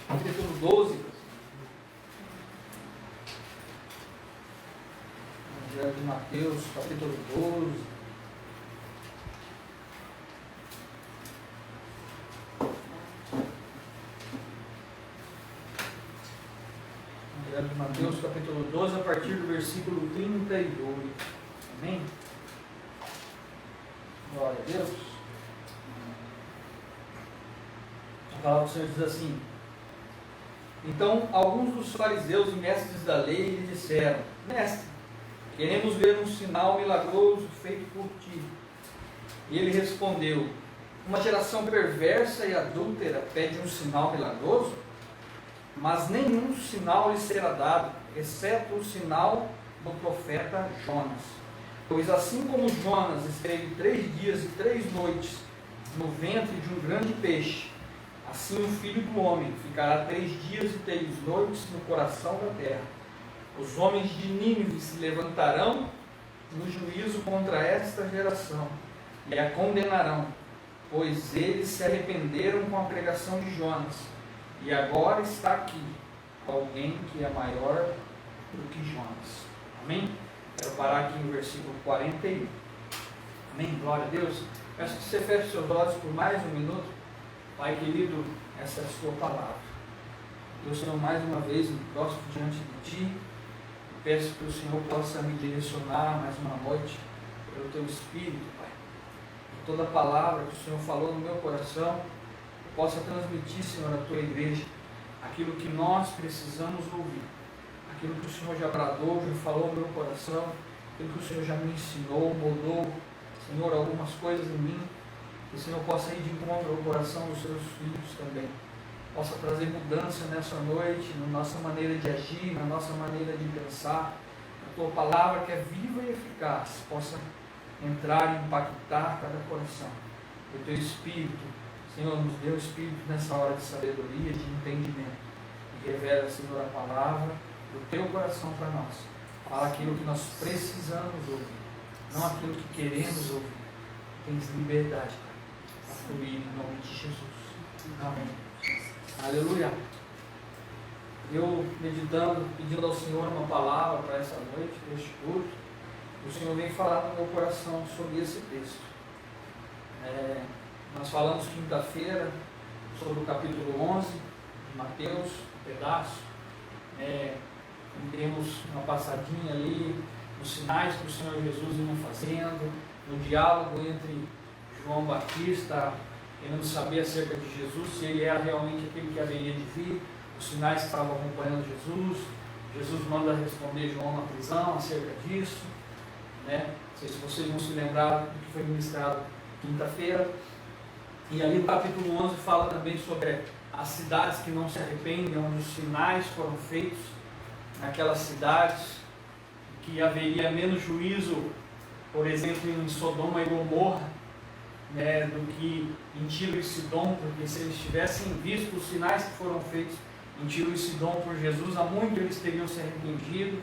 capítulo 12. Evangelho de Mateus, capítulo 12. Evangelho de Mateus, capítulo 12, a partir do versículo 32. Amém? Glória a Deus. A palavra do Senhor diz assim: então alguns dos fariseus e mestres da lei lhe disseram: mestre, queremos ver um sinal milagroso feito por ti. E ele respondeu: uma geração perversa e adúltera pede um sinal milagroso? Mas nenhum sinal lhe será dado, exceto o sinal do profeta Jonas. Pois assim como Jonas esteve 3 dias e 3 noites no ventre de um grande peixe, assim o Filho do Homem ficará 3 dias e 3 noites no coração da terra. Os homens de Nínive se levantarão no juízo contra esta geração e a condenarão, pois eles se arrependeram com a pregação de Jonas. E agora está aqui alguém que é maior do que Jonas. Amém? Quero parar aqui no versículo 41. Amém? Glória a Deus. Peço que você feche seus olhos por mais um minuto. Pai querido, essa é a sua palavra. Deus, Senhor, mais uma vez me prostro diante de Ti. Peço que o Senhor possa me direcionar mais uma noite pelo Teu Espírito, Pai. Que toda palavra que o Senhor falou no meu coração possa transmitir, Senhor, à Tua igreja aquilo que nós precisamos ouvir, aquilo que o Senhor já bradou, já falou no meu coração, aquilo que o Senhor já me ensinou, mudou, Senhor, algumas coisas em mim, que o Senhor possa ir de encontro ao coração dos Seus filhos também, possa trazer mudança nessa noite, na nossa maneira de agir, na nossa maneira de pensar, a Tua palavra que é viva e eficaz, possa entrar e impactar cada coração, o Teu Espírito, Senhor, nos dê o Espírito nessa hora de sabedoria, de entendimento. E revela, Senhor, a palavra do Teu coração para nós. Fala aquilo que nós precisamos ouvir, não aquilo que queremos ouvir. Tens liberdade, Pai, para fluir em nome de Jesus. Amém. Aleluia. Eu, meditando, pedindo ao Senhor uma palavra para essa noite, para este culto, o Senhor vem falar no meu coração sobre esse texto. Nós falamos quinta-feira sobre o capítulo 11 de Mateus, um pedaço. Temos uma passadinha ali nos sinais que o Senhor Jesus vinha fazendo, no diálogo entre João Batista, querendo saber acerca de Jesus, se ele era realmente aquele que haveria de vir, os sinais que estavam acompanhando Jesus. Jesus manda responder João na prisão acerca disso. Não sei se vocês vão se lembrar do que foi ministrado quinta-feira. E ali no capítulo 11 fala também sobre as cidades que não se arrependem, onde os sinais foram feitos naquelas cidades, que haveria menos juízo, por exemplo, em Sodoma e Gomorra, do que em Tiro e Sidom, porque se eles tivessem visto os sinais que foram feitos em Tiro e Sidom por Jesus, há muito eles teriam se arrependido.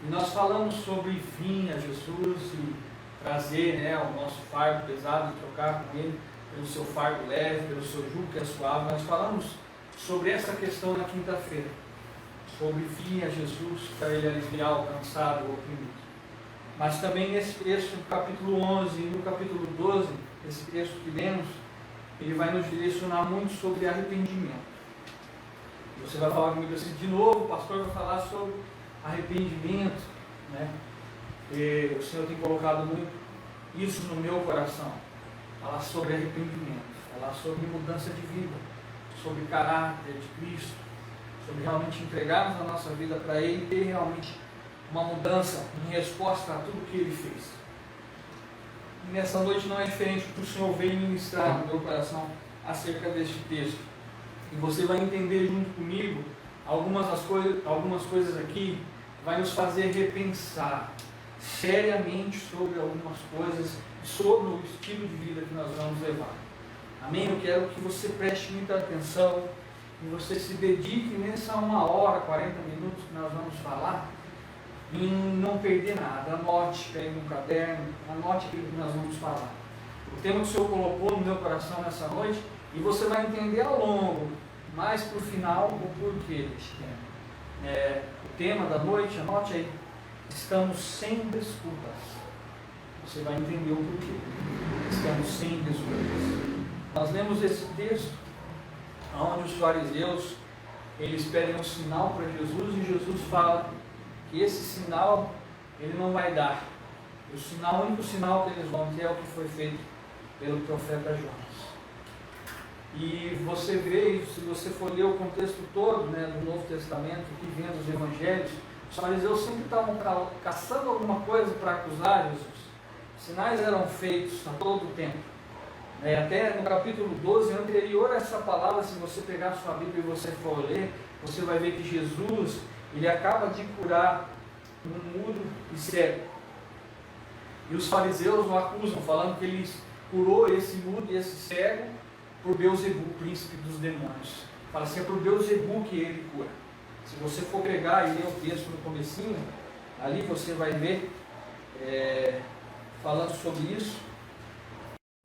E nós falamos sobre vir a Jesus e trazer o nosso fardo pesado e trocar com Ele pelo seu fardo leve, pelo seu jugo que é suave. Nós falamos sobre essa questão na quinta-feira, sobre vir a Jesus para Ele aliviar o cansado, o oprimido. Mas também nesse texto, no capítulo 11 e no capítulo 12, esse texto que lemos, ele vai nos direcionar muito sobre arrependimento. Você vai falar comigo assim, de novo, o pastor vai falar sobre arrependimento, E o Senhor tem colocado muito isso no meu coração. Falar sobre arrependimento, falar sobre mudança de vida, sobre caráter de Cristo, sobre realmente entregarmos a nossa vida para Ele e ter realmente uma mudança em resposta a tudo que Ele fez. E nessa noite não é diferente do que o Senhor veio ministrar no meu coração acerca deste texto. E você vai entender junto comigo algumas coisas aqui que vai nos fazer repensar seriamente sobre algumas coisas, sobre o estilo de vida que nós vamos levar. Amém? Eu quero que você preste muita atenção, que você se dedique nessa 1 hora, 40 minutos que nós vamos falar, em não perder nada. Anote, pegue um caderno, anote aquilo que nós vamos falar. O tema que o Senhor colocou no meu coração nessa noite, e você vai entender ao longo mais para o final o porquê deste tema. O tema da noite, anote aí, estamos sem desculpas. Você vai entender o porquê. Estamos sem desculpas. Nós lemos esse texto onde os fariseus eles pedem um sinal para Jesus e Jesus fala que esse sinal ele não vai dar. O único sinal que eles vão ter é o que foi feito pelo profeta Jonas. E você vê, se você for ler o contexto todo, né, do Novo Testamento, que vem dos Evangelhos, os fariseus sempre estavam caçando alguma coisa para acusar Jesus. Sinais eram feitos a todo o tempo. Até no capítulo 12, anterior a essa palavra, se você pegar a sua Bíblia e você for ler, você vai ver que Jesus, ele acaba de curar um mudo e cego. E os fariseus o acusam, falando que ele curou esse mudo e esse cego por Beelzebul, príncipe dos demônios. Fala assim, é por Beelzebul que ele cura. Se você for pegar e ler o texto no comecinho, ali você vai ver falando sobre isso.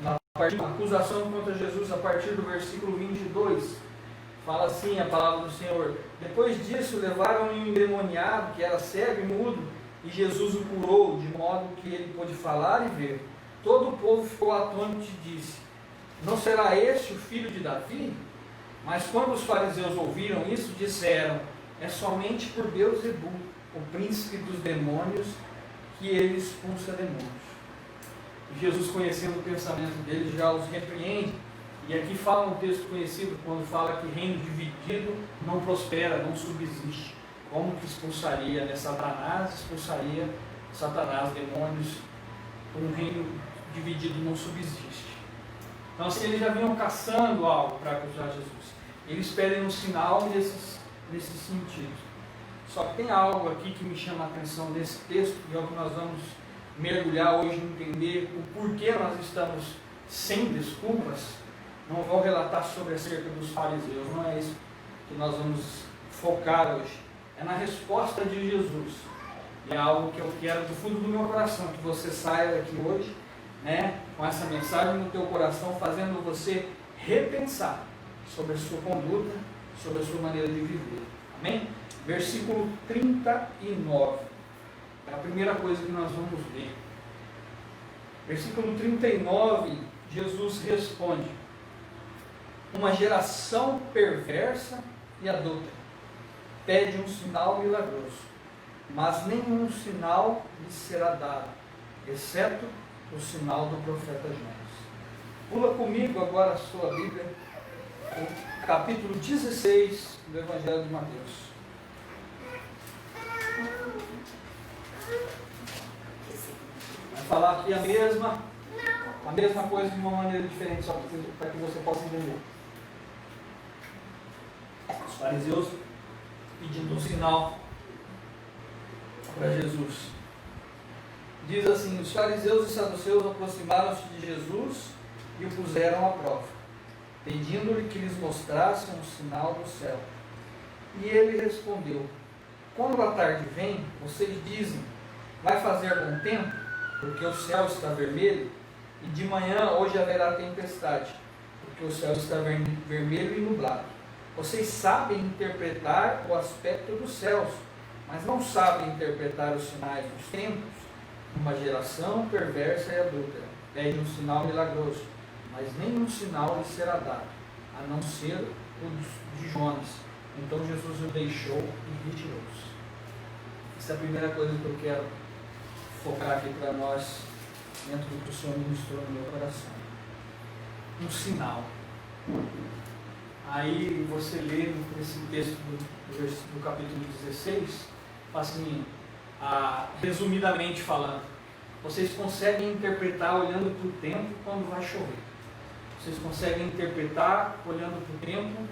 A acusação contra Jesus a partir do versículo 22, fala assim a palavra do Senhor: depois disso levaram um endemoniado que era cego e mudo, e Jesus o curou, de modo que ele pôde falar e ver. Todo o povo ficou atônito e disse: não será este o filho de Davi? Mas quando os fariseus ouviram isso, disseram: é somente por Beelzebul, o príncipe dos demônios, que ele expulsa demônios. Jesus, conhecendo o pensamento deles, já os repreende. E aqui fala um texto conhecido, quando fala que reino dividido não prospera, não subsiste. Como que expulsaria, expulsaria Satanás, demônios, um reino dividido não subsiste. Então assim, eles já vinham caçando algo para acusar Jesus. Eles pedem um sinal nesse sentido. Só que tem algo aqui que me chama a atenção nesse texto, e é o que nós vamos mergulhar hoje, entender o porquê nós estamos sem desculpas. Não vou relatar sobre acerca dos fariseus, não é isso que nós vamos focar hoje. É na resposta de Jesus. E é algo que eu quero do fundo do meu coração, que você saia daqui hoje, com essa mensagem no teu coração, fazendo você repensar sobre a sua conduta, sobre a sua maneira de viver. Amém? Versículo 39. É a primeira coisa que nós vamos ver. Versículo 39, Jesus responde: uma geração perversa e adúltera pede um sinal milagroso, mas nenhum sinal lhe será dado, exceto o sinal do profeta Jonas. Pula comigo agora a sua Bíblia, o capítulo 16 do Evangelho de Mateus. Vai falar aqui a mesma coisa de uma maneira diferente, só para que você possa entender. Os fariseus pedindo um sinal para Jesus. Diz assim: os fariseus e saduceus aproximaram-se de Jesus e o puseram à prova, pedindo-lhe que lhes mostrasse um sinal do céu. E ele respondeu: quando a tarde vem, vocês dizem: vai fazer bom tempo, porque o céu está vermelho, e de manhã hoje haverá tempestade, porque o céu está vermelho e nublado. Vocês sabem interpretar o aspecto dos céus, mas não sabem interpretar os sinais dos tempos. Uma geração perversa e adúltera pede um sinal milagroso, mas nenhum sinal lhe será dado, a não ser o de Jonas. Então Jesus o deixou e retirou-se. Essa é a primeira coisa que eu quero focar aqui para nós, dentro do que o Senhor ministrou no meu coração. Um sinal. Aí você lê nesse texto do capítulo 16, assim, resumidamente falando, vocês conseguem interpretar olhando para o tempo quando vai chover. Vocês conseguem interpretar olhando para o tempo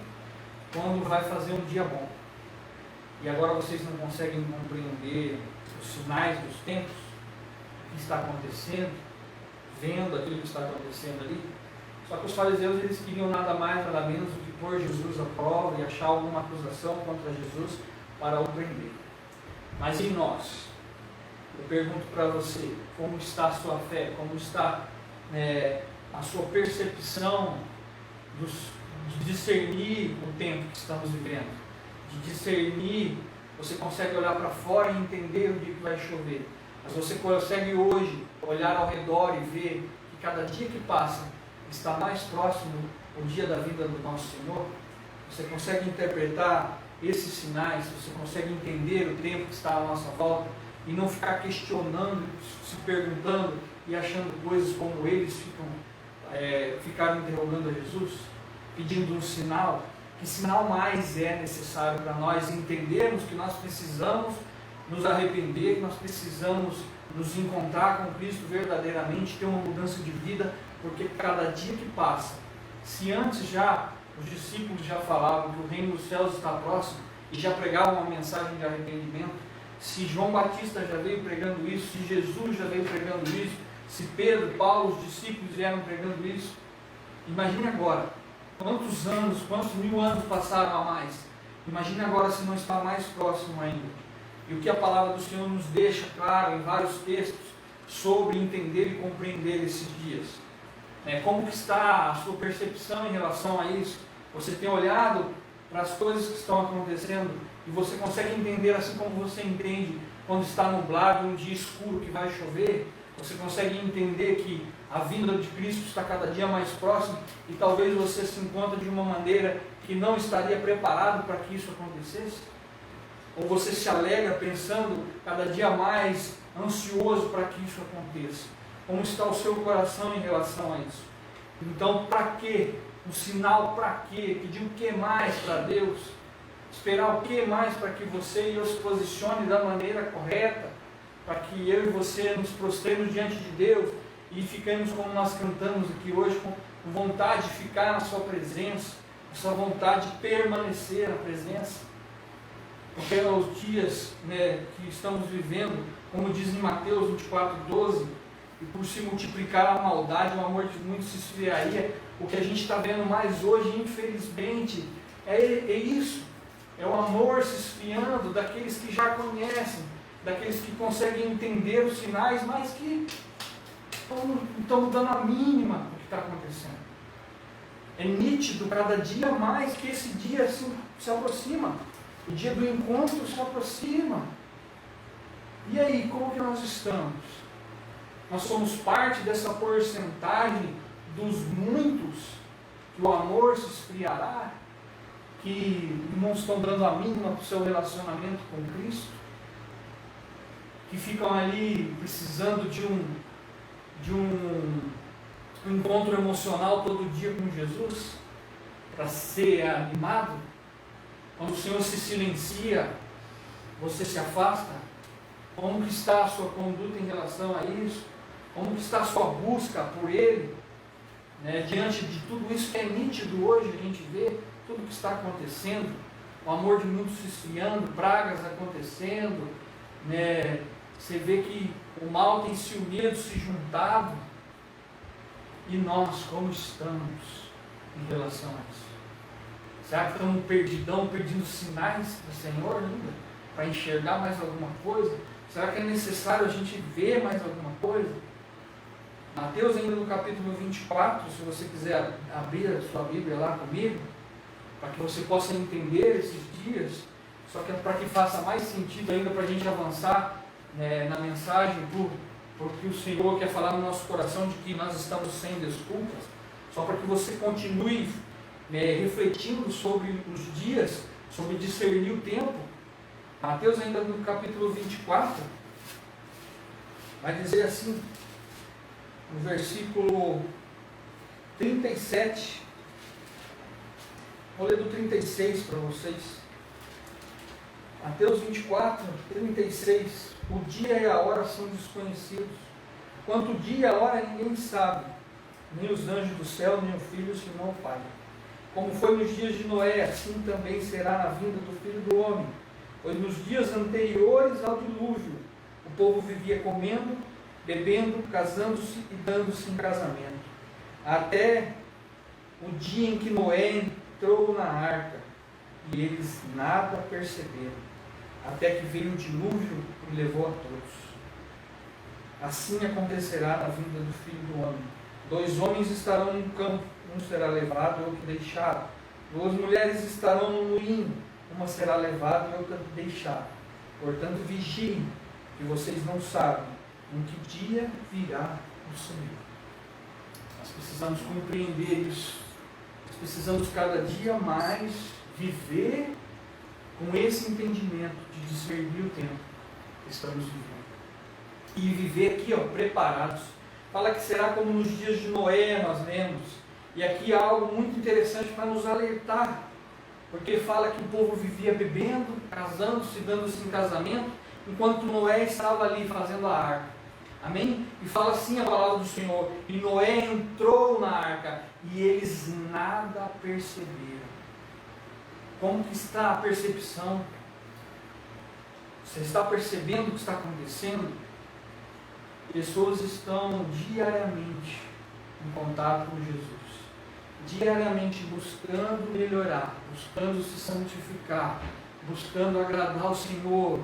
quando vai fazer um dia bom. E agora vocês não conseguem compreender os sinais dos tempos, o que está acontecendo, vendo aquilo que está acontecendo ali. Só que os fariseus, eles queriam nada mais, nada menos do que pôr Jesus à prova e achar alguma acusação contra Jesus para o prender. Mas em nós, eu pergunto para você, como está a sua fé, como está a sua percepção de discernir o tempo que estamos vivendo, de discernir. Você consegue olhar para fora e entender o dia que vai chover, mas você consegue hoje olhar ao redor e ver que cada dia que passa está mais próximo o dia da vinda do nosso Senhor. Você consegue interpretar esses sinais, você consegue entender o tempo que está à nossa volta e não ficar questionando, se perguntando e achando coisas como eles ficaram interrogando a Jesus, pedindo um sinal. Que sinal mais é necessário para nós entendermos que nós precisamos nos arrepender, que nós precisamos nos encontrar com Cristo verdadeiramente, ter uma mudança de vida, porque cada dia que passa, se antes já os discípulos já falavam que o reino dos céus está próximo e já pregavam uma mensagem de arrependimento, se João Batista já veio pregando isso, se Jesus já veio pregando isso, se Pedro, Paulo, os discípulos vieram pregando isso, imagine agora. Quantos anos, quantos mil anos passaram a mais? Imagine agora se não está mais próximo ainda. E o que a palavra do Senhor nos deixa claro em vários textos sobre entender e compreender esses dias. Como que está a sua percepção em relação a isso? Você tem olhado para as coisas que estão acontecendo e você consegue entender assim como você entende quando está nublado, um dia escuro que vai chover? Você consegue entender que a vinda de Cristo está cada dia mais próxima e talvez você se encontre de uma maneira que não estaria preparado para que isso acontecesse? Ou você se alegra pensando cada dia mais ansioso para que isso aconteça? Como está o seu coração em relação a isso? Então, para quê? Um sinal para quê? Pedir o que mais para Deus? Esperar o que mais para que você e eu se posicione da maneira correta? Para que eu e você nos prostremos diante de Deus e fiquemos como nós cantamos aqui hoje, com vontade de ficar na sua presença, essa vontade de permanecer na presença. Porque os dias que estamos vivendo, como diz em Mateus 24:12, e por se multiplicar a maldade, o amor de muitos se esfriaria. O que a gente está vendo mais hoje, infelizmente, é isso. É o amor se esfriando daqueles que já conhecem, daqueles que conseguem entender os sinais, mas que não estão dando a mínima do que está acontecendo. É nítido cada dia mais que esse dia se aproxima. O dia do encontro se aproxima. E aí, como que nós estamos? Nós somos parte dessa porcentagem dos muitos que o amor se esfriará, que não estão dando a mínima para o seu relacionamento com Cristo, que ficam ali precisando de um encontro emocional todo dia com Jesus, para ser animado. Quando o Senhor se silencia, você se afasta. Como que está a sua conduta em relação a isso? Como que está a sua busca por Ele? Diante de tudo isso que é nítido hoje, a gente vê tudo que está acontecendo, o amor de muitos se esfriando, pragas acontecendo, você vê que o mal tem se unido, se juntado. E nós, como estamos em relação a isso? Será que estamos pedindo sinais do Senhor ainda? Para enxergar mais alguma coisa? Será que é necessário a gente ver mais alguma coisa? Mateus ainda no capítulo 24, se você quiser abrir a sua Bíblia lá comigo, para que você possa entender esses dias, só que para que faça mais sentido ainda para a gente avançar na mensagem, porque o Senhor quer falar no nosso coração de que nós estamos sem desculpas, só para que você continue refletindo sobre os dias, sobre discernir o tempo. Mateus ainda no capítulo 24, vai dizer assim, no versículo 37, vou ler do 36 para vocês. Mateus 24, 36. O dia e a hora são desconhecidos. Quanto o dia e a hora ninguém sabe, nem os anjos do céu, nem o Filho, senão o Pai. Como foi nos dias de Noé, assim também será na vinda do Filho do Homem. Pois nos dias anteriores ao dilúvio, o povo vivia comendo, bebendo, casando-se e dando-se em casamento, até o dia em que Noé entrou na arca, e eles nada perceberam, até que veio o dilúvio e levou a todos. Assim acontecerá na vinda do Filho do Homem. 2 homens estarão no campo, um será levado e outro deixado. 2 mulheres estarão no moinho, uma será levada e outra deixada. Portanto, vigiem, que vocês não sabem em que dia virá o Senhor. Nós precisamos compreender isso. Nós precisamos cada dia mais viver com esse entendimento de discernir o tempo que estamos vivendo. E viver aqui, preparados. Fala que será como nos dias de Noé, nós lemos. E aqui há algo muito interessante para nos alertar. Porque fala que o povo vivia bebendo, casando-se, dando-se em casamento, enquanto Noé estava ali fazendo a arca. Amém? E fala assim a palavra do Senhor: e Noé entrou na arca, e eles nada perceberam. Como que está a percepção? Você está percebendo o que está acontecendo? Pessoas estão diariamente em contato com Jesus, diariamente buscando melhorar, buscando se santificar, buscando agradar o Senhor,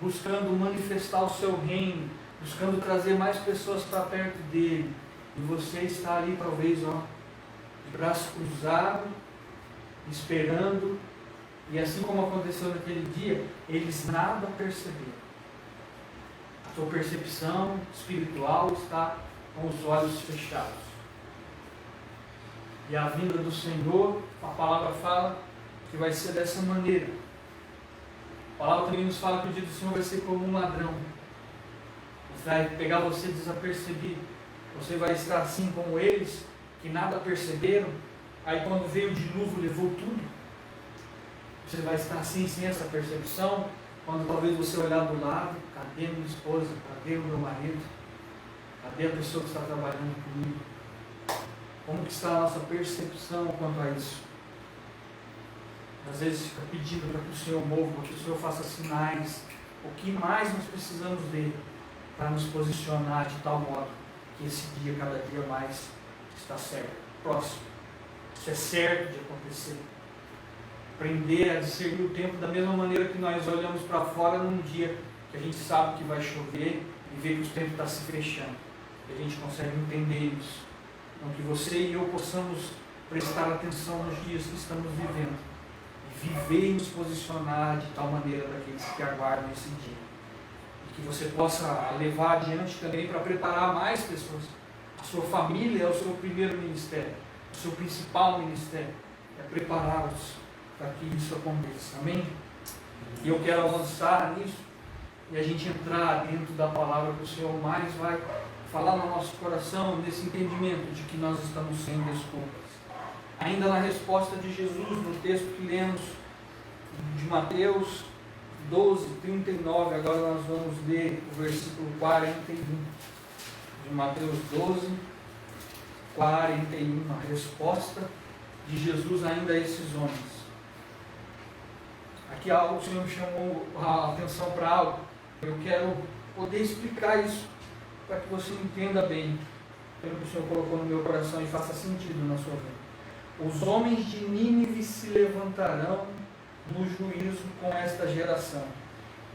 buscando manifestar o seu reino, buscando trazer mais pessoas para perto dele. E você está ali talvez de braço cruzado, esperando, e assim como aconteceu naquele dia, eles nada perceberam. A sua percepção espiritual está com os olhos fechados. E a vinda do Senhor, a palavra fala que vai ser dessa maneira. A palavra também nos fala que o dia do Senhor vai ser como um ladrão. Ele vai pegar você desapercebido. Você vai estar assim como eles, que nada perceberam. Aí quando veio o dilúvio, levou tudo. Você vai estar assim, sem essa percepção. Quando talvez você olhar do lado: cadê minha esposa? Cadê o meu marido? Cadê a pessoa que está trabalhando comigo? Como que está a nossa percepção quanto a isso? Às vezes fica pedindo para que o Senhor mova, que o Senhor faça sinais. O que mais nós precisamos dele para nos posicionar de tal modo que esse dia, cada dia mais, está certo, próximo. Isso é certo de acontecer. Aprender a discernir o tempo da mesma maneira que nós olhamos para fora num dia que a gente sabe que vai chover e vê que o tempo está se fechando. E a gente consegue entender isso. Então que você e eu possamos prestar atenção nos dias que estamos vivendo. E viver e nos posicionar de tal maneira daqueles que aguardam esse dia. E que você possa levar adiante também para preparar mais pessoas. A sua família é o seu primeiro ministério. O seu principal ministério é prepará-los para que isso aconteça. Amém? E eu quero avançar nisso e a gente entrar dentro da palavra que o Senhor mais vai falar no nosso coração, nesse entendimento de que nós estamos sem desculpas. Ainda na resposta de Jesus, no texto que lemos de Mateus 12, 39, agora nós vamos ler o versículo 41. De Mateus 12, 41, a resposta de Jesus ainda a esses homens. Aqui algo, o Senhor me chamou a atenção para algo. Eu quero poder explicar isso, para que você entenda bem pelo que o Senhor colocou no meu coração e faça sentido na sua vida. Os homens de Nínive se levantarão no juízo com esta geração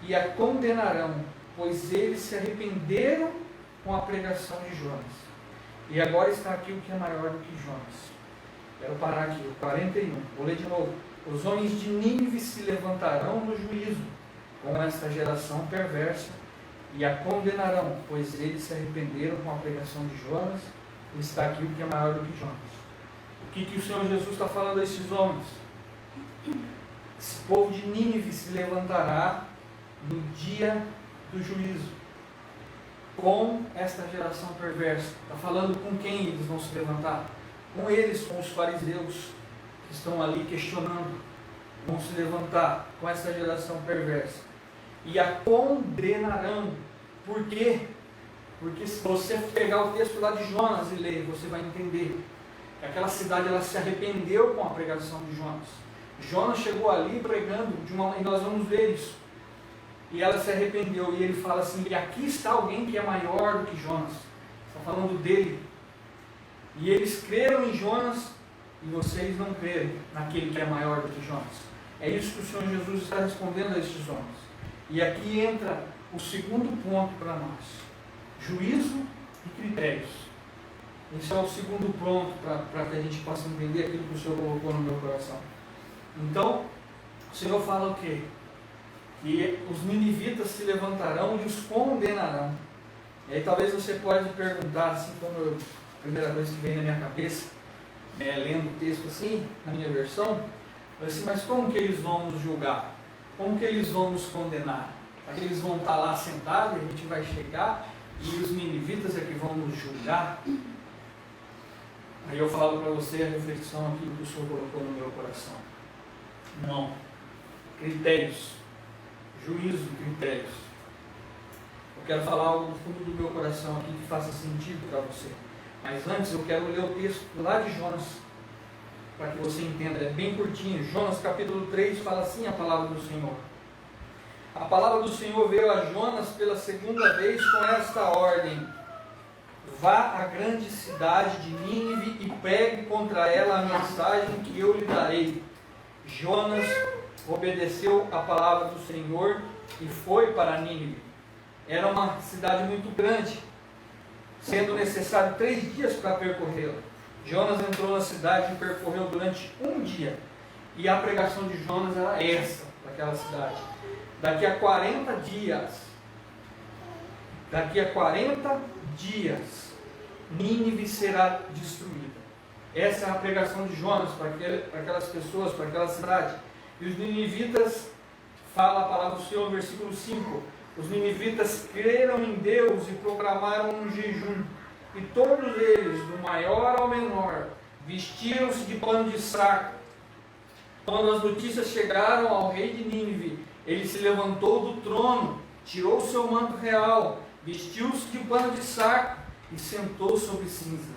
e a condenarão, pois eles se arrependeram com a pregação de Jonas. E agora está aqui o que é maior do que Jonas. Quero parar aqui, o 41, vou ler de novo. Os homens de Nínive se levantarão no juízo com esta geração perversa e a condenarão, pois eles se arrependeram com a pregação de Jonas, e está aqui o que é maior do que Jonas. O que o Senhor Jesus está falando a esses homens? Esse povo de Nínive se levantará no dia do juízo com esta geração perversa. Está falando com quem eles vão se levantar? Com eles, com os fariseus que estão ali questionando. Vão se levantar com essa geração perversa e a condenarão. Por quê? Porque se você pegar o texto lá de Jonas e ler, você vai entender que aquela cidade ela se arrependeu com a pregação de Jonas. Jonas chegou ali pregando e nós vamos ver isso. E ela se arrependeu, e ele fala assim: e aqui está alguém que é maior do que Jonas. Está falando dele. E eles creram em Jonas, e vocês não creram naquele que é maior do que Jonas. É isso que o Senhor Jesus está respondendo a estes homens. E aqui entra o segundo ponto para nós: juízo e critérios. Esse é o segundo ponto para que a gente possa entender aquilo que o Senhor colocou no meu coração. Então, o Senhor fala o quê? Que os ninivitas se levantarão e os condenarão. E aí talvez você pode perguntar, assim como a primeira coisa que vem na minha cabeça, lendo o texto assim, na minha versão, assim, mas como que eles vão nos julgar? Como que eles vão nos condenar? Eles vão estar lá sentados, a gente vai chegar e os ninivitas é que vão nos julgar? Aí eu falo para você a reflexão aqui que o Senhor colocou no meu coração. Não. Critérios. Juízo, critérios. Eu quero falar algo no fundo do meu coração aqui que faça sentido para você. Mas antes eu quero ler o texto lá de Jonas, para que você entenda. É bem curtinho. Jonas capítulo 3 fala assim a palavra do Senhor. A palavra do Senhor veio a Jonas pela segunda vez com esta ordem: vá à grande cidade de Nínive e pregue contra ela a mensagem que eu lhe darei. Jonas obedeceu a palavra do Senhor e foi para Nínive. Era uma cidade muito grande, sendo necessário 3 dias para percorrê-la. Jonas entrou na cidade e percorreu durante 1 dia. E a pregação de Jonas era essa, daquela cidade: daqui a 40 dias, Nínive será destruída. Essa é a pregação de Jonas para aquelas pessoas, para aquela cidade. E os ninivitas, fala a palavra do Senhor no versículo 5, os ninivitas creram em Deus e proclamaram um jejum. E todos eles, do maior ao menor, vestiram-se de pano de saco. Quando as notícias chegaram ao rei de Nínive, ele se levantou do trono, tirou o seu manto real, vestiu-se de pano de saco e sentou sobre cinzas.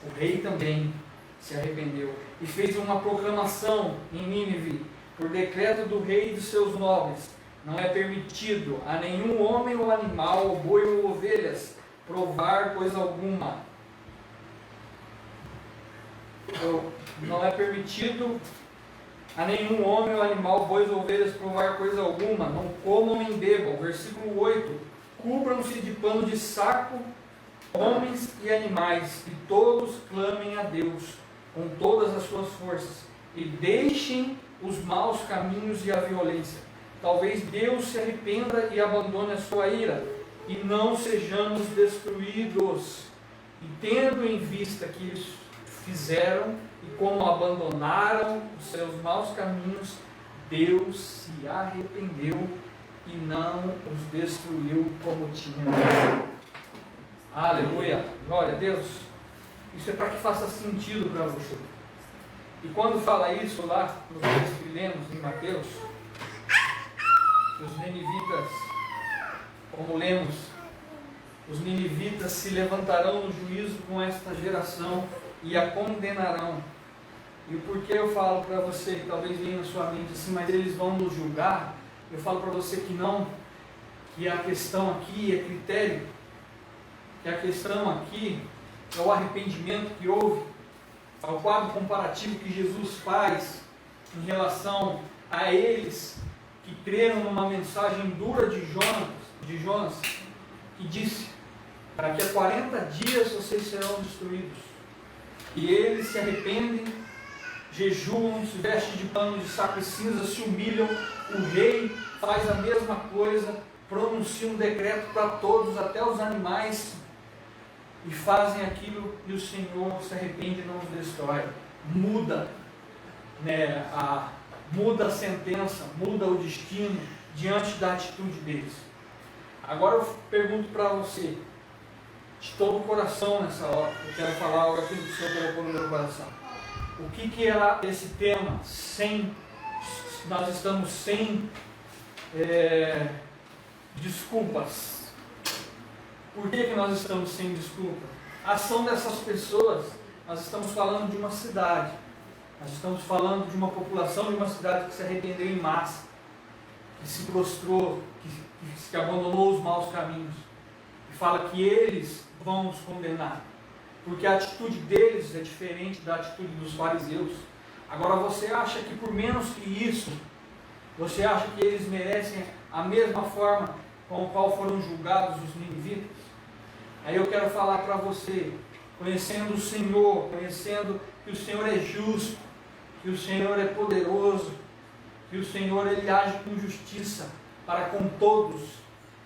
O rei também se arrependeu e fez uma proclamação em Nínive: por decreto do rei e dos seus nobres, não é permitido a nenhum homem ou animal, ou boi ou ovelhas, provar coisa alguma. Não é permitido a nenhum homem ou animal, bois ou ovelhas, provar coisa alguma. Não comam nem bebam. Versículo 8. Cubram-se de pano de saco, homens e animais, e todos clamem a Deus com todas as suas forças, e deixem os maus caminhos e a violência. Talvez Deus se arrependa e abandone a sua ira, e não sejamos destruídos. E tendo em vista que eles fizeram, e como abandonaram os seus maus caminhos, Deus se arrependeu e não os destruiu como tinha dito. Aleluia, glória a Deus. Isso é para que faça sentido para você. E quando fala isso lá nos textos que lemos em Mateus, os ninivitas, como lemos, os ninivitas se levantarão no juízo com esta geração e a condenarão. E o porquê eu falo para você, que talvez venha na sua mente assim, mas eles vão nos julgar? Eu falo para você que não, que a questão aqui é critério, que a questão aqui é o arrependimento que houve, é o quadro comparativo que Jesus faz em relação a eles que creram numa mensagem dura de Jonas, que disse: daqui a 40 dias vocês serão destruídos. E eles se arrependem, jejuam, se vestem de pano de saco e cinza, se humilham. O rei faz a mesma coisa, pronuncia um decreto para todos, até os animais, e fazem aquilo, e o Senhor se arrepende e não os destrói. Muda, muda a sentença, muda o destino diante da atitude deles. Agora eu pergunto para você, de todo o coração nessa hora, eu quero falar algo aqui que o Senhor colocou no meu coração. O que é esse tema? Nós estamos sem desculpas. Por que nós estamos sem desculpa? A ação dessas pessoas, nós estamos falando de uma cidade, nós estamos falando de uma população de uma cidade que se arrependeu em massa, que se prostrou, que abandonou os maus caminhos, e fala que eles vão os condenar, porque a atitude deles é diferente da atitude dos fariseus. Agora você acha que por menos que isso, você acha que eles merecem a mesma forma com a qual foram julgados os ninivitas? Aí eu quero falar para você conhecendo o Senhor, conhecendo que o Senhor é justo, que o Senhor é poderoso, que o Senhor Ele age com justiça para com todos.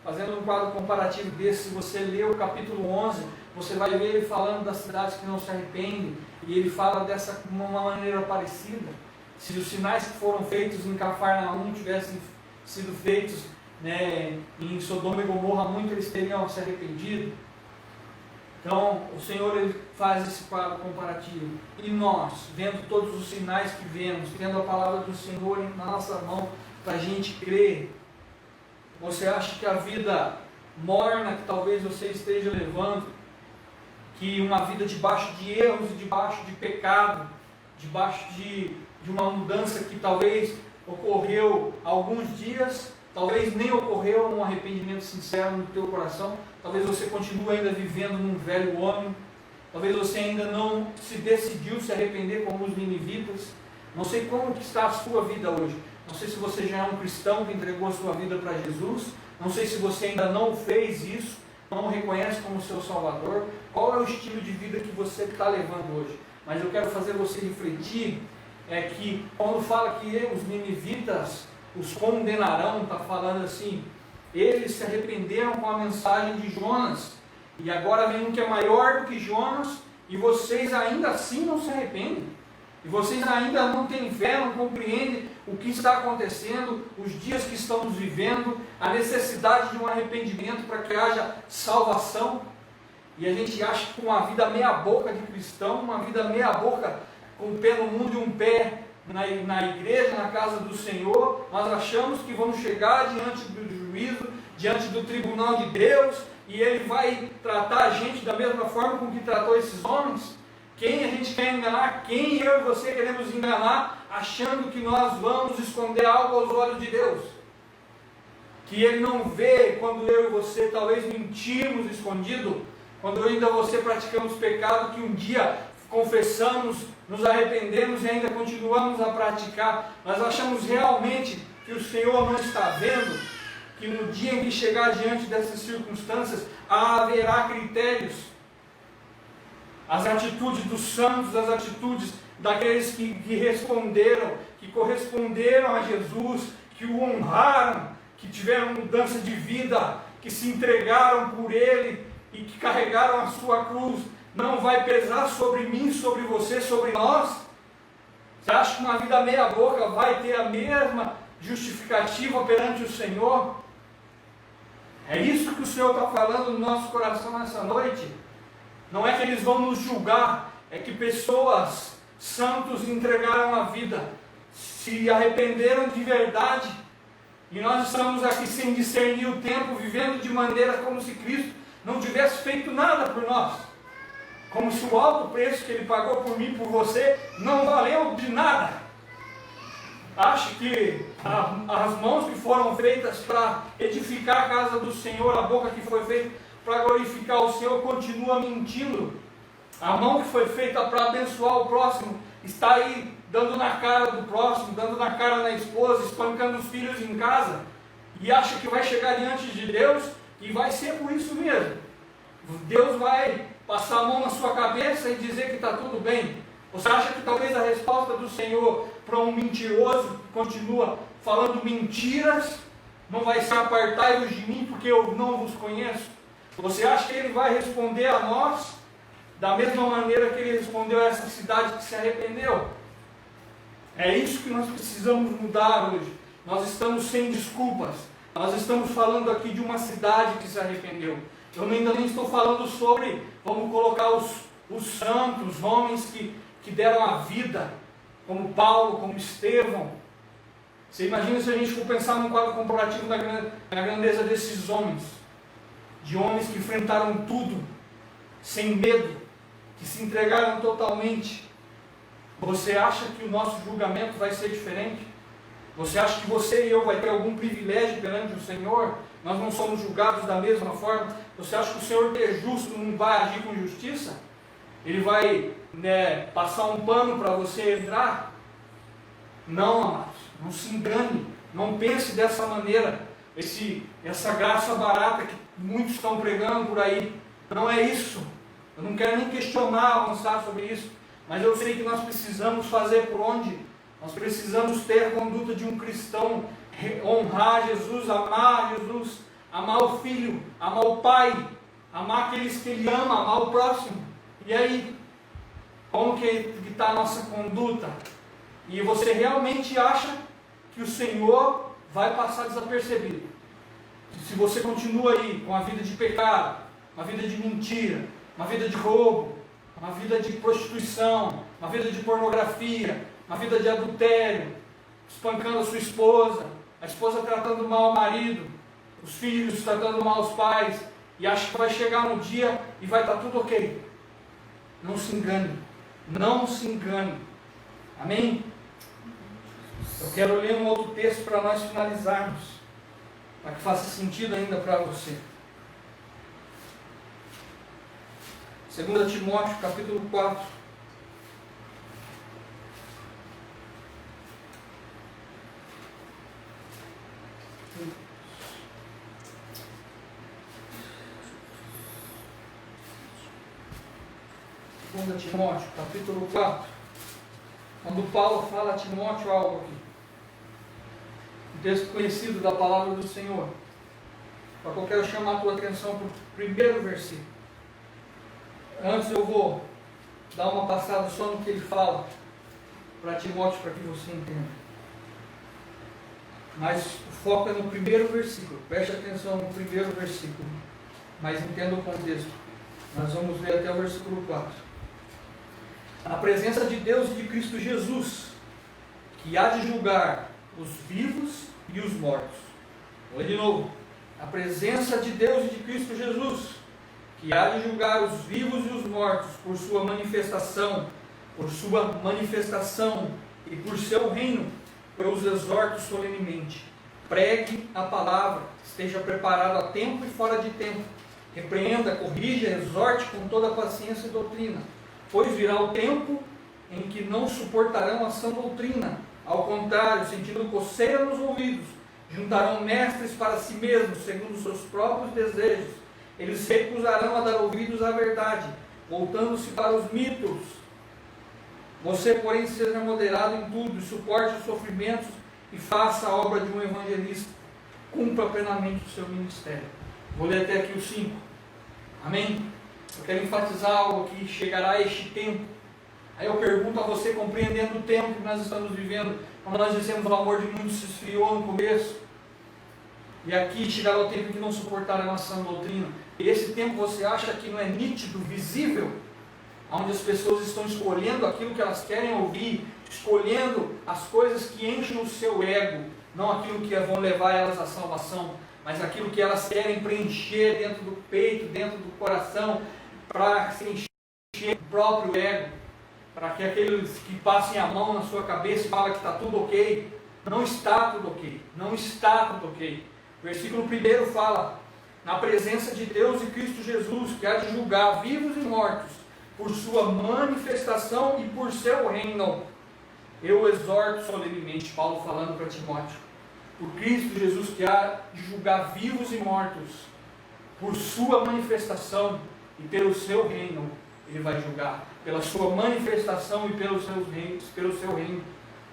Fazendo um quadro comparativo desse, se você ler o capítulo 11, você vai ver ele falando das cidades que não se arrependem, e ele fala dessa de uma maneira parecida. Se os sinais que foram feitos em Cafarnaum tivessem sido feitos, né, em Sodoma e Gomorra, muito eles teriam se arrependido. Então, o Senhor Ele faz esse quadro comparativo. E nós, vendo todos os sinais que vemos, tendo a palavra do Senhor na nossa mão, para a gente crer, você acha que a vida morna que talvez você esteja levando, que uma vida debaixo de erros e debaixo de pecado, debaixo de uma mudança que talvez ocorreu há alguns dias, talvez nem ocorreu um arrependimento sincero no teu coração, talvez você continue ainda vivendo num velho homem, talvez você ainda não se decidiu se arrepender como os ninivitas. Não sei como que está a sua vida hoje, não sei se você já é um cristão que entregou a sua vida para Jesus, não sei se você ainda não fez isso, não o reconhece como seu Salvador, qual é o estilo de vida que você está levando hoje. Mas eu quero fazer você refletir, é que quando fala que os ninivitas os condenarão, está falando assim, eles se arrependeram com a mensagem de Jonas, e agora vem um que é maior do que Jonas, e vocês ainda assim não se arrependem, e vocês ainda não têm fé, não compreendem o que está acontecendo, os dias que estamos vivendo, a necessidade de um arrependimento para que haja salvação. E a gente acha que com uma vida meia boca de cristão, uma vida meia boca com um pé no mundo e um pé na igreja, na casa do Senhor, nós achamos que vamos chegar diante do juízo, diante do tribunal de Deus, e Ele vai tratar a gente da mesma forma com que tratou esses homens. Quem a gente quer enganar? Quem eu e você queremos enganar, achando que nós vamos esconder algo aos olhos de Deus? Que Ele não vê quando eu e você talvez mentimos escondido, quando eu ainda você praticamos pecado que um dia confessamos, nos arrependemos e ainda continuamos a praticar. Nós achamos realmente que o Senhor não está vendo, que no dia em que chegar diante dessas circunstâncias, haverá critérios. As atitudes dos santos, as atitudes daqueles que responderam, que corresponderam a Jesus, que o honraram, que tiveram mudança de vida, que se entregaram por Ele e que carregaram a sua cruz, não vai pesar sobre mim, sobre você, sobre nós? Você acha que uma vida meia boca vai ter a mesma justificativa perante o Senhor? É isso que o Senhor está falando no nosso coração nessa noite. Não é que eles vão nos julgar, é que pessoas, santos, entregaram a vida, se arrependeram de verdade, e nós estamos aqui sem discernir o tempo, vivendo de maneira como se Cristo não tivesse feito nada por nós, como se o alto preço que Ele pagou por mim, por você, não valeu de nada. Acho que as mãos que foram feitas para edificar a casa do Senhor, a boca que foi feita para glorificar o Senhor, continua mentindo. A mão que foi feita para abençoar o próximo está aí dando na cara do próximo, dando na cara na esposa, espancando os filhos em casa, e acha que vai chegar diante de Deus e vai ser por isso mesmo. Deus vai passar a mão na sua cabeça e dizer que está tudo bem. Você acha que talvez a resposta do Senhor para um mentiroso que continua falando mentiras não vai ser apartai-vos de mim porque eu não vos conheço? Você acha que Ele vai responder a nós da mesma maneira que Ele respondeu a essa cidade que se arrependeu? É isso que nós precisamos mudar hoje. Nós estamos sem desculpas. Nós estamos falando aqui de uma cidade que se arrependeu. Eu ainda nem estou falando sobre, vamos colocar os santos, homens que deram a vida, como Paulo, como Estevão. Você imagina se a gente for pensar num quadro comparativo na grandeza desses homens, de homens que enfrentaram tudo, sem medo, que se entregaram totalmente. Você acha que o nosso julgamento vai ser diferente? Você acha que você e eu vai ter algum privilégio perante o Senhor? Nós não somos julgados da mesma forma? Você acha que o Senhor, que é justo, não vai agir com justiça? Ele vai passar um pano para você entrar? Não, amados, não se engane, não pense dessa maneira. Essa graça barata que muitos estão pregando por aí, não é isso. Eu não quero nem questionar, avançar sobre isso, mas eu sei que nós precisamos fazer por onde? Nós precisamos ter a conduta de um cristão, honrar Jesus, amar o Filho, amar o Pai, amar aqueles que Ele ama, amar o próximo. E aí, como que está a nossa conduta? E você realmente acha que o Senhor vai passar desapercebido? Se você continua aí com a vida de pecado, uma vida de mentira, uma vida de roubo, uma vida de prostituição, uma vida de pornografia, uma vida de adultério, espancando a sua esposa, a esposa tratando mal o marido, os filhos tratando mal os pais, e acha que vai chegar um dia e vai estar tudo ok. Não se engane, não se engane. Amém? Eu quero ler um outro texto para nós finalizarmos, para que faça sentido ainda para você. 2 Timóteo, capítulo 4. Timóteo, capítulo 4. Quando Paulo fala a Timóteo algo aqui. Um texto conhecido da palavra do Senhor. Só que eu quero chamar a tua atenção para o primeiro versículo. Antes eu vou dar uma passada só no que ele fala para Timóteo, para que você entenda. Mas o foco é no primeiro versículo. Preste atenção no primeiro versículo. Mas entenda o contexto. Nós vamos ler até o versículo 4. Na presença de Deus e de Cristo Jesus, que há de julgar os vivos e os mortos. Vou ler de novo. A presença de Deus e de Cristo Jesus, que há de julgar os vivos e os mortos por sua manifestação e por seu reino, eu os exorto solenemente. Pregue a palavra, esteja preparado a tempo e fora de tempo. Repreenda, corrija, exorte com toda paciência e doutrina. Pois virá o tempo em que não suportarão a sã doutrina. Ao contrário, sentindo coceira nos ouvidos, juntarão mestres para si mesmos, segundo os seus próprios desejos. Eles se recusarão a dar ouvidos à verdade, voltando-se para os mitos. Você, porém, seja moderado em tudo, suporte os sofrimentos e faça a obra de um evangelista. Cumpra plenamente o seu ministério. Vou ler até aqui o 5. Amém? Eu quero enfatizar algo que chegará este tempo. Aí eu pergunto a você, compreendendo o tempo que nós estamos vivendo, quando nós dissemos o amor de muitos se esfriou no começo, e aqui chegará o tempo que não suportarão a sã doutrina. E esse tempo você acha que não é nítido, visível, onde as pessoas estão escolhendo aquilo que elas querem ouvir, escolhendo as coisas que enchem o seu ego, não aquilo que vão levar elas à salvação, mas aquilo que elas querem preencher dentro do peito, dentro do coração, para se encher o próprio ego, para que aqueles que passem a mão na sua cabeça e falem que está tudo ok. Não está tudo ok, não está tudo ok. O versículo 1 fala: na presença de Deus e Cristo Jesus, que há de julgar vivos e mortos, por sua manifestação e por seu reino, eu exorto solenemente. Paulo falando para Timóteo, por Cristo Jesus, que há de julgar vivos e mortos, por sua manifestação e pelo seu reino, ele vai julgar, pela sua manifestação e pelo seu reino.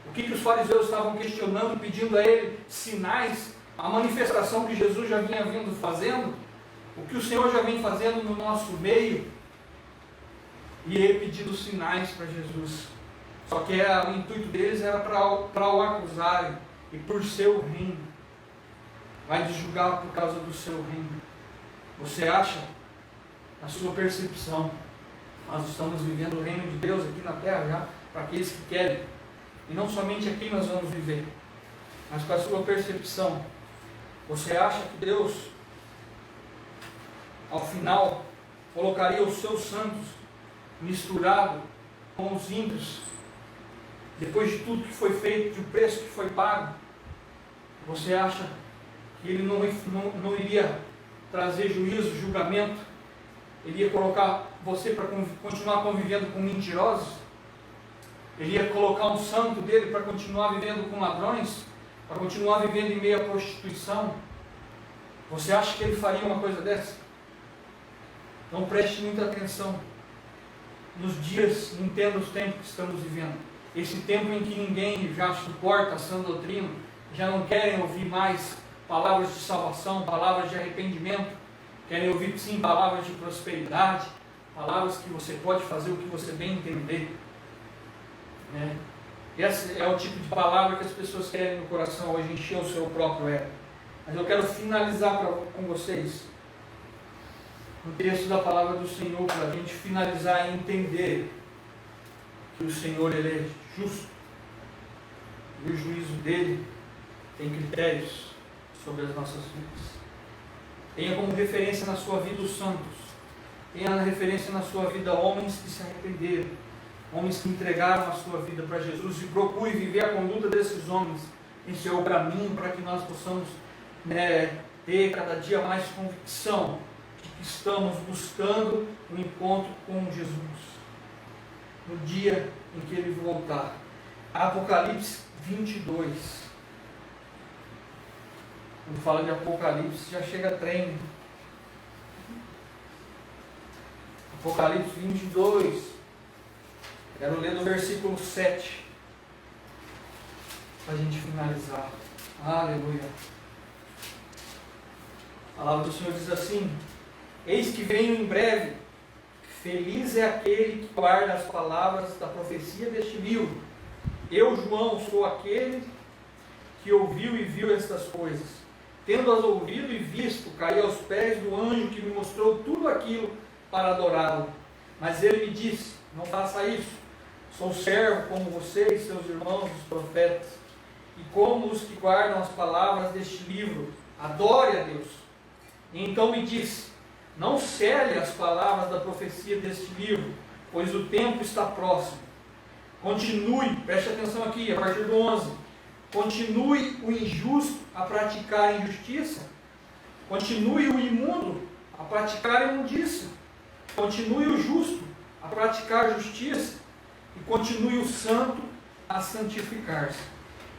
O que os fariseus estavam questionando, pedindo a ele sinais, a manifestação que Jesus já vinha vindo fazendo, o que o Senhor já vem fazendo no nosso meio, e ele pedindo sinais para Jesus. Só que o intuito deles era para o acusarem, e por seu reino, vai te julgar por causa do seu reino. Você acha, na sua percepção, nós estamos vivendo o reino de Deus aqui na terra já, para aqueles que querem, e não somente aqui nós vamos viver, mas com a sua percepção, você acha que Deus, ao final, colocaria os seus santos misturado com os ímpios, depois de tudo que foi feito, de o preço que foi pago? Você acha que ele não iria trazer juízo, julgamento? Ele ia colocar você para continuar convivendo com mentirosos? Ele ia colocar um santo dele para continuar vivendo com ladrões? Para continuar vivendo em meio à prostituição? Você acha que ele faria uma coisa dessa? Então preste muita atenção. nos dias, entenda os tempos que estamos vivendo. Esse tempo em que ninguém já suporta a sã doutrina, já não querem ouvir mais palavras de salvação, palavras de arrependimento, querem ouvir sim palavras de prosperidade, palavras que você pode fazer o que você bem entender. Esse é o tipo de palavra que as pessoas querem no coração hoje, encher o seu próprio ego. Mas eu quero finalizar com vocês um texto da palavra do Senhor, para a gente finalizar e entender que o Senhor, Ele é justo, e o juízo dele tem critérios sobre as nossas vidas. Tenha como referência na sua vida os santos, tenha na referência na sua vida homens que se arrependeram, homens que entregaram a sua vida para Jesus, e procure viver a conduta desses homens. Esse é o caminho para que nós possamos ter cada dia mais convicção de que estamos buscando o encontro com Jesus no dia em que Ele voltar. Apocalipse 22. Quando fala de Apocalipse, já chega trem. Apocalipse 22. Quero ler do versículo 7, para a gente finalizar. Aleluia. A palavra do Senhor diz assim: eis que venho em breve, feliz é aquele que guarda as palavras da profecia deste livro. Eu, João, sou aquele que ouviu e viu estas coisas. Tendo-as ouvido e visto, caí aos pés do anjo que me mostrou tudo aquilo para adorá-lo. Mas ele me disse: não faça isso. Sou servo como vocês, seus irmãos, os profetas, e como os que guardam as palavras deste livro. Adore a Deus. E então me disse: não cele as palavras da profecia deste livro, pois o tempo está próximo. Continue, preste atenção aqui, a partir do 11. Continue o injusto a praticar injustiça. Continue o imundo a praticar imundícia. Continue o justo a praticar justiça. E continue o santo a santificar-se.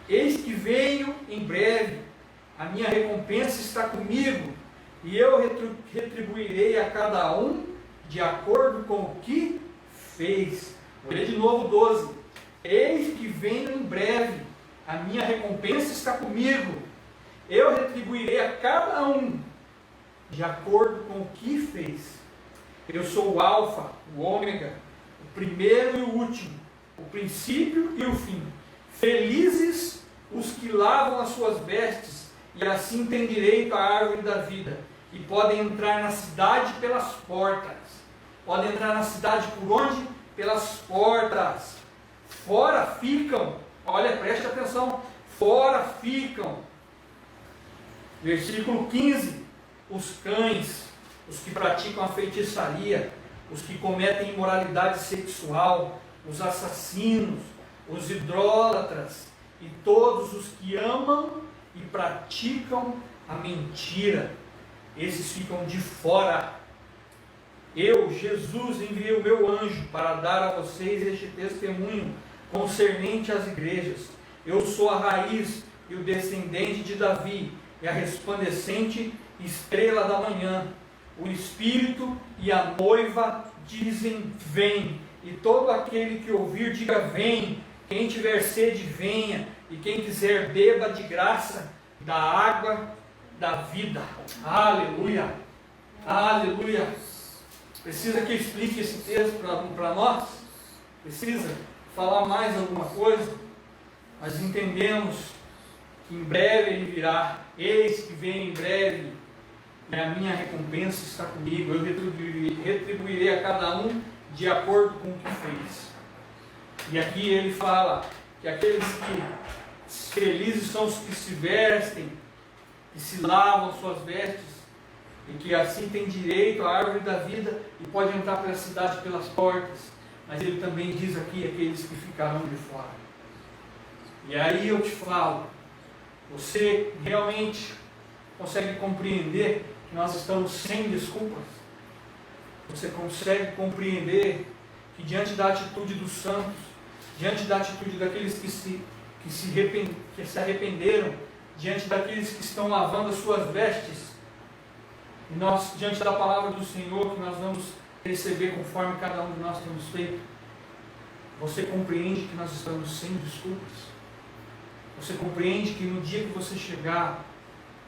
Eis que venho em breve, a minha recompensa está comigo, e eu retribuirei a cada um de acordo com o que fez. Vou ler de novo 12. Eis que venho em breve, a minha recompensa está comigo, eu retribuirei a cada um de acordo com o que fez. Eu sou o Alfa, o Ômega, o primeiro e o último, o princípio e o fim. Felizes os que lavam as suas vestes, e assim têm direito à árvore da vida, e podem entrar na cidade pelas portas. Podem entrar na cidade por onde? Pelas portas. Fora ficam, olha, preste atenção, fora ficam. Versículo 15, os cães, os que praticam a feitiçaria, os que cometem imoralidade sexual, os assassinos, os idólatras e todos os que amam e praticam a mentira. Esses ficam de fora. Eu, Jesus, enviei o meu anjo para dar a vocês este testemunho concernente às igrejas. Eu sou a raiz e o descendente de Davi, e a resplandecente estrela da manhã. O Espírito e a noiva dizem: vem. E todo aquele que ouvir, diga: vem. Quem tiver sede, venha. E quem quiser, beba de graça da água da vida. Aleluia. Aleluia. Precisa que eu explique esse texto para nós? Precisa falar mais alguma coisa? Mas entendemos que em breve Ele virá. Eis que vem em breve, e a minha recompensa está comigo. Eu retribuirei a cada um de acordo com o que fez. E aqui ele fala que aqueles que felizes são os que se vestem, que se lavam suas vestes, e que assim tem direito à árvore da vida e pode entrar pela cidade pelas portas. Mas ele também diz aqui aqueles que ficarão de fora. E aí eu te falo, você realmente consegue compreender que nós estamos sem desculpas? Você consegue compreender que diante da atitude dos santos, diante da atitude daqueles que se arrependeram, diante daqueles que estão lavando as suas vestes, e nós, diante da palavra do Senhor, que nós vamos receber conforme cada um de nós temos feito. Você compreende que nós estamos sem desculpas? Você compreende que no dia que você chegar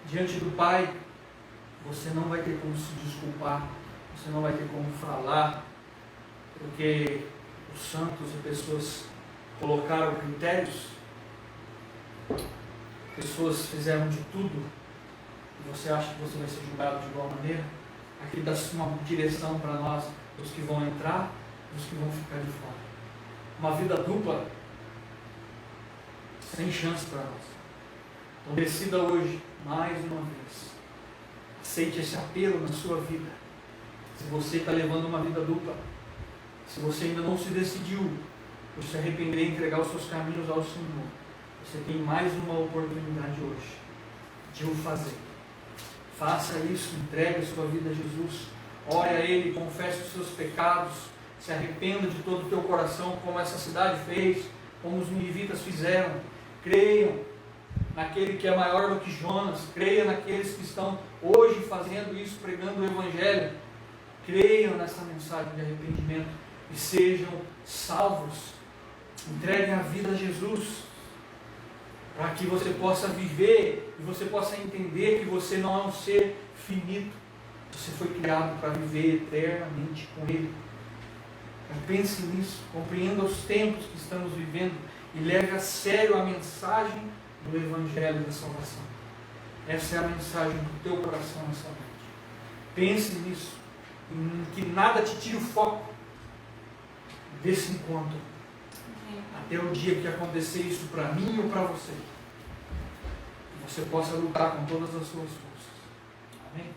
diante do Pai, você não vai ter como se desculpar, você não vai ter como falar, porque os santos e pessoas colocaram critérios, pessoas fizeram de tudo, e você acha que você vai ser julgado de igual maneira? Aqui dá uma direção para nós, os que vão entrar e os que vão ficar de fora. Uma vida dupla, sem chance para nós. Então decida hoje, mais uma vez, aceite esse apelo na sua vida. Se você está levando uma vida dupla, se você ainda não se decidiu por se arrepender e entregar os seus caminhos ao Senhor, você tem mais uma oportunidade hoje de o fazer. Faça isso, entregue a sua vida a Jesus, ore a Ele, confesse os seus pecados, se arrependa de todo o teu coração, como essa cidade fez, como os ninivitas fizeram. Creiam naquele que é maior do que Jonas, creia naqueles que estão hoje fazendo isso, pregando o Evangelho. Creiam nessa mensagem de arrependimento e sejam salvos. Entreguem a vida a Jesus, para que você possa viver e você possa entender que você não é um ser finito. Você foi criado para viver eternamente com Ele. Então, pense nisso, compreenda os tempos que estamos vivendo e leve a sério a mensagem do Evangelho da salvação. Essa é a mensagem do teu coração nessa noite. Pense nisso, que nada te tire o foco desse encontro. Até o dia que acontecer isso para mim ou para você. Que você possa lutar com todas as suas forças. Amém?